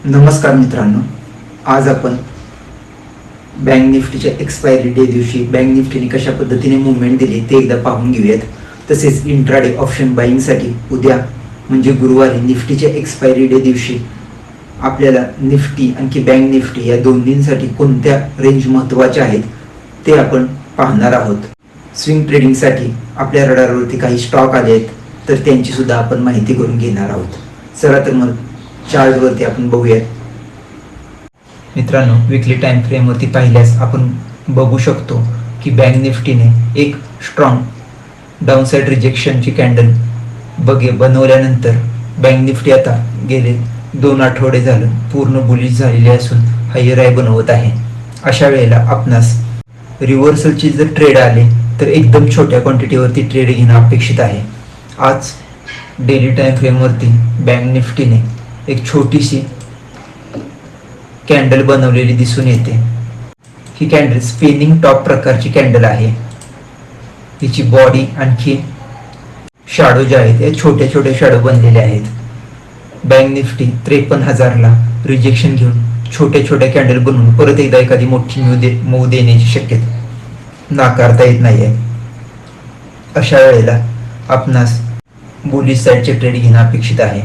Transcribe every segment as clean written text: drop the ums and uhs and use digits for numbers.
नमस्कार मित्रांनो, आज आपण बँक निफ्टीच्या एक्सपायरी डे दिवशी बँक निफ्टीने कशा पद्धतीने मुवमेंट दिली ते एकदा पाहून घेऊयात. तसेच इंट्राडे ऑप्शन बाईंगसाठी उद्या म्हणजे गुरुवारी निफ्टीच्या एक्सपायरी डे दिवशी आपल्याला निफ्टी आणखी बँक निफ्टी या दोन्हींसाठी कोणत्या रेंज महत्त्वाच्या आहेत ते आपण पाहणार आहोत. स्विंग ट्रेडिंगसाठी आपल्या रडारवरती काही स्टॉक आले आहेत, तर त्यांची सुद्धा आपण माहिती करून घेणार आहोत. चला तर मग चार्टवरती आपण बघूयात. मित्रांनो, विकली टाइम फ्रेमवरती पाहिल्यास आपण बघू शकतो की बँक निफ्टीने एक स्ट्रॉंग डाऊनसाइड रिजेक्शनची कॅन्डल बनवल्यानंतर बँक निफ्टी आता गेले 2 आठवडे झालं पूर्ण बुलिश झालेली असून हायर हाय बनवत आहे. अशा वेळेला आपणास रिव्हर्सलची जर ट्रेड आले तर एकदम छोट्या क्वांटिटीवरती ट्रेड घेणं अपेक्षित आहे. आज डेली टाइम फ्रेमवरती बँक निफ्टीने एक छोटीशी कॅन्डल बनवलेली दिसून येते. ही कॅन्डल स्पिनिंग टॉप प्रकारची कॅन्डल आहे. हिची बॉडी आणखी शॅडो जे आहेत या छोटे छोटे शॅडो बनलेले आहेत. बँक निफ्टी 53,000ला रिजेक्शन घेऊन छोटे छोटे कॅन्डल बनवून परत एकदा एखादी मोठी मूव देण्याची शक्यता नाकारता येत नाही आहे. अशा वेळेला आपणास बुलिश साईडचे ट्रेड घेणं अपेक्षित आहे.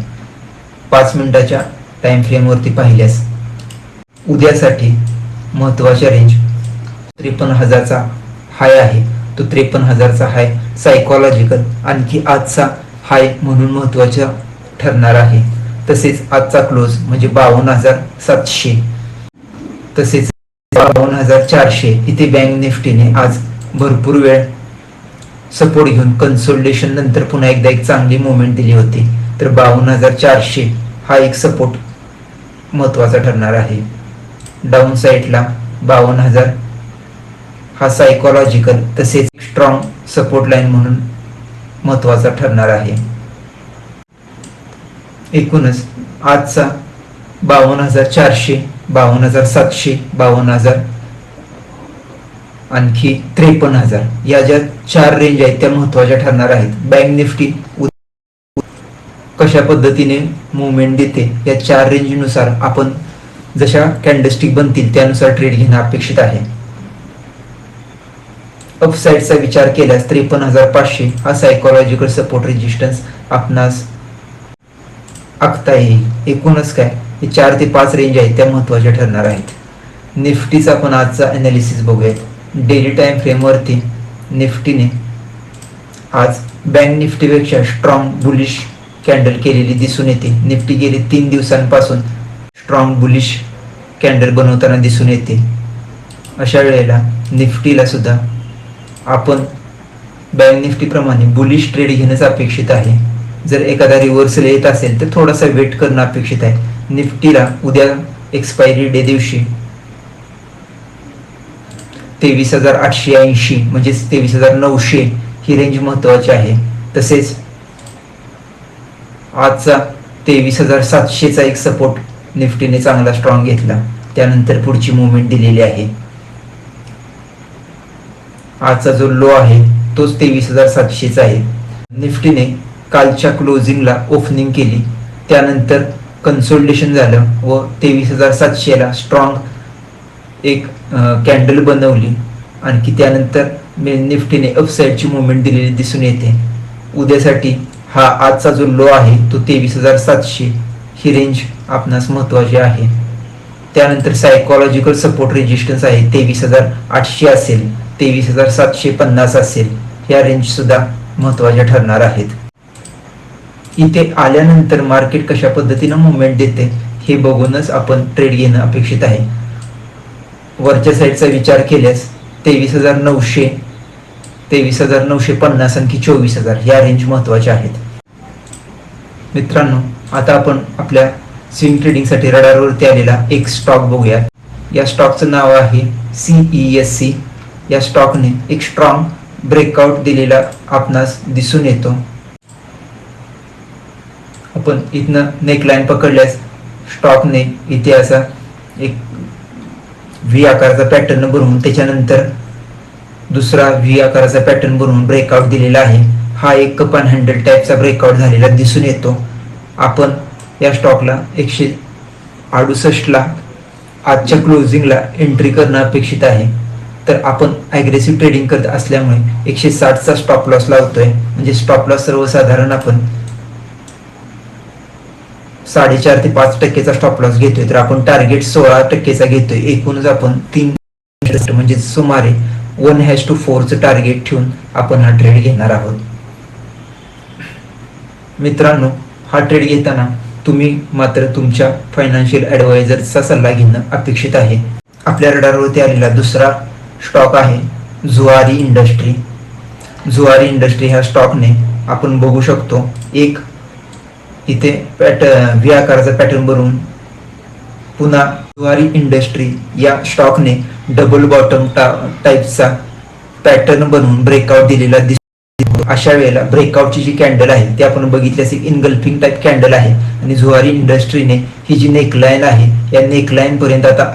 5 मिनिटाच्या टाइम फ्रेमवरती पाहिल्यास उद्यासाठी महत्त्वाच्या रेंज 53,000चा हाय आहे. तो 53,000चा हाय सायकोलॉजिकल आणखी आजचा हाय म्हणून महत्त्वाचा ठरणार आहे. तसेच आजचा क्लोज म्हणजे 52,700 तसेच 52,400 इथे बँक निफ्टीने आज भरपूर वेळ सपोर्ट घेऊन कन्सोलिडेशन नंतर पुन्हा एकदा एक चांगली मुवमेंट दिली होती. तर 52,400 हा एक सपोर्ट महत्त्वाचा ठरणार आहे. डाऊन साईडला 52,000 हा सायकोलॉजिकल तसेच स्ट्रॉंग सपोर्ट लाईन म्हणून महत्त्वाचा ठरणार आहे. एकूणच आजचा 52,400 52,700 52,000 आणखी 53,000 या ज्या 4 रेंज आहेत त्या महत्त्वाच्या ठरणार आहेत. बँक निफ्टी कशा पद्धतीने मुवमेंट देते या 4 रेंजनुसार आपण जशा कॅन्डलस्टिक बनतील त्यानुसार ट्रेड घेणं अपेक्षित आहे. अपसाइडचा विचार केल्यास 53,500 हा सायकोलॉजिकल सपोर्ट रेजिस्टन्स आपणास आखता येईल. एकूणच काय हे 4 ते 5 रेंज आहेत त्या महत्त्वाच्या ठरणार आहेत. निफ्टीचा आपण आजचा ॲनालिसिस बघूयात. डेली टाइम फ्रेमवरती निफ्टीने आज बँक निफ्टीपेक्षा स्ट्रॉंग बुलिश कॅन्डल केलेली दिसून येते. निफ्टी गेली 3 दिवसांपासून स्ट्रॉंग बुलिश कॅन्डल बनवताना दिसून येते. अशा वेळेला निफ्टीला सुद्धा आपण बँक निफ्टीप्रमाणे बुलिश ट्रेड घेणंच अपेक्षित आहे. जर एखादा रिव्हर्सल येत असेल तर थोडासा वेट करणं अपेक्षित आहे. निफ्टीला उद्या एक्सपायरी डे दिवशी 23,880 म्हणजे 23,900 ही रेंज महत्त्वाची आहे. तसेच आजचा 23,700चा एक सपोर्ट निफ्टीने चांगला स्ट्रॉंग घेतला, त्यानंतर पुढची मुवमेंट दिलेली आहे. आजचा जो लो आहे तोच 23,700चा आहे. निफ्टीने कालच्या क्लोजिंगला ओपनिंग केली, त्यानंतर कन्सोलिडेशन झालं व 23,700ला स्ट्रॉंग एक कॅन्डल बनवली आणखी त्यानंतर निफ्टीने अपसाईडची मुवमेंट दिलेली दिसून येते. उद्यासाठी हा आजचा जो लो आहे तो 23,700 ही रेंज आपणास महत्त्वाची आहे. त्यानंतर सायकोलॉजिकल सपोर्ट रेजिस्टन्स आहे 23,800 असेल, 23,750 असेल. ह्या रेंज सुद्धा महत्त्वाच्या ठरणार आहेत. इथे आल्यानंतर मार्केट कशा पद्धतीनं मुवमेंट देते हे बघूनच आपण ट्रेड घेणं अपेक्षित आहे. वरच्या साईडचा विचार केल्यास 23,900 23,950 आणखी 24,000 या रेंज महत्त्वाच्या आहेत. मित्रांनो, आता आपण आपल्या स्विंग ट्रेडिंगसाठी रडारवरती आलेला एक स्टॉक बघूया. या स्टॉकचं नाव आहे CESC. या स्टॉकने एक स्ट्रॉंग ब्रेकआउट दिलेला आपणास दिसून येतो. आपण इथनं नेकलाईन पकडल्यास स्टॉकने इथे असा एक व्ही आकाराचा पॅटर्न बनवून त्याच्यानंतर दुसरा व्ही आकाराचा पॅटर्न बनवून ब्रेकआउट दिलेला आहे. हा एक कप अँड हँडल टाईपचा ब्रेकआउट झालेला दिसून येतो. आपण या स्टॉकला 68ला आजच्या क्लोजिंगला एंट्री करणं अपेक्षित आहे. तर आपण ॲग्रेसिव्ह ट्रेडिंग करत असल्यामुळे 160चा स्टॉप लॉस लावतोय. म्हणजे स्टॉप लॉस सर्वसाधारण आपण 4.5 ते 5% स्टॉप लॉस घेतोय. तर आपण टार्गेट 16% घेतोय. एकूणच आपण 3 म्हणजे सुमारे 1:4 टार्गेट ठेवून आपण हा ट्रेड घेणार आहोत. मित्रांनो, हा ट्रेड घेताना तुम्ही मात्र तुमच्या फायनान्शियल ॲडवायझरचा सल्ला घेणं अपेक्षित आहे. आपल्या रडारवरती आलेला दुसरा स्टॉक आहे जुआरी इंडस्ट्री. जुआरी इंडस्ट्री ह्या स्टॉकने आपण बघू शकतो एक इथे व्ही आकाराचा पॅटर्न बनवून पुन्हा जुआरी इंडस्ट्री या स्टॉकने डबल बॉटम टाईपचा पॅटर्न बनवून ब्रेकआउट दिलेला दिसतो. अशा वेळेला ब्रेकआउटची जी कॅन्डल आहे ती आपण बघितल्यास एक इनगल्फिंग टाईप कॅन्डल आहे आणि जुआरी इंडस्ट्रीने ही जी नेकलाईन आहे या नेकलाईन पर्यंत आता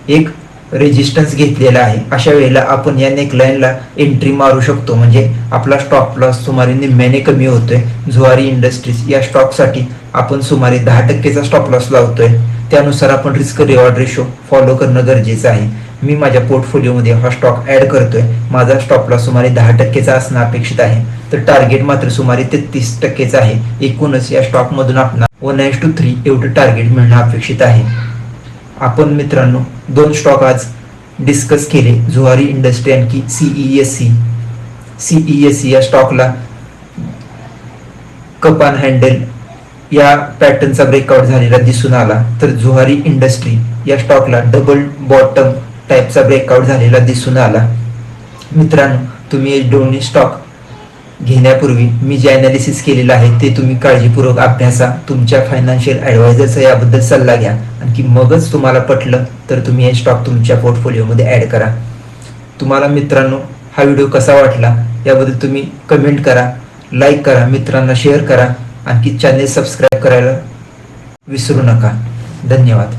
एक रेजिस्टन्स घेतलेला आहे. अशा वेळेला आपण या नेकलाईनला एंट्री मारू शकतो. म्हणजे आपला स्टॉप लॉस सुमारे निम्म्याने कमी होतोय. जुआरी इंडस्ट्रीज या स्टॉकसाठी आपण सुमारे 10%चा स्टॉप लॉस लावतोय. त्यानुसार आपण रिस्क रिवॉर्ड रेशो फॉलो करणं गरजेचं आहे. मी माझ्या पोर्टफोलिओमध्ये हा स्टॉक ऍड करतोय. माझा स्टॉप लॉस सुमारे 10%चा असणं अपेक्षित आहे. तर टार्गेट मात्र सुमारे 33%चा आहे. एकूणच या स्टॉकमधून आपल्याला 1:3 एवढं टार्गेट मिळणं अपेक्षित आहे. आपण मित्रांनो 2 स्टॉक आज डिस्कस केले, जुआरी इंडस्ट्री आणखी सीईएससी या स्टॉकला कपान हँडल या पॅटर्नचा ब्रेकआउट झालेला दिसून आला. तर जुआरी इंडस्ट्री या स्टॉकला डबल बॉटम टाईपचा ब्रेकआउट झालेला दिसून आला. मित्रांनो, तुम्ही हे दोन्ही स्टॉक घेण्यापूर्वी मी जे ॲनालिसिस केलेलं आहे ते तुम्ही काळजीपूर्वक अभ्यासा. तुमच्या फायनान्शियल ॲडवायझरचा याबद्दल सल्ला घ्या. आणखी मगच तुम्हाला पटलं तर तुम्ही हे स्टॉक तुमच्या पोर्टफोलिओमध्ये ॲड करा. तुम्हाला मित्रांनो हा व्हिडिओ कसा वाटला याबद्दल तुम्ही कमेंट करा, लाईक करा, मित्रांना शेअर करा. आणखी चॅनेल सबस्क्राईब करायला विसरू नका. धन्यवाद.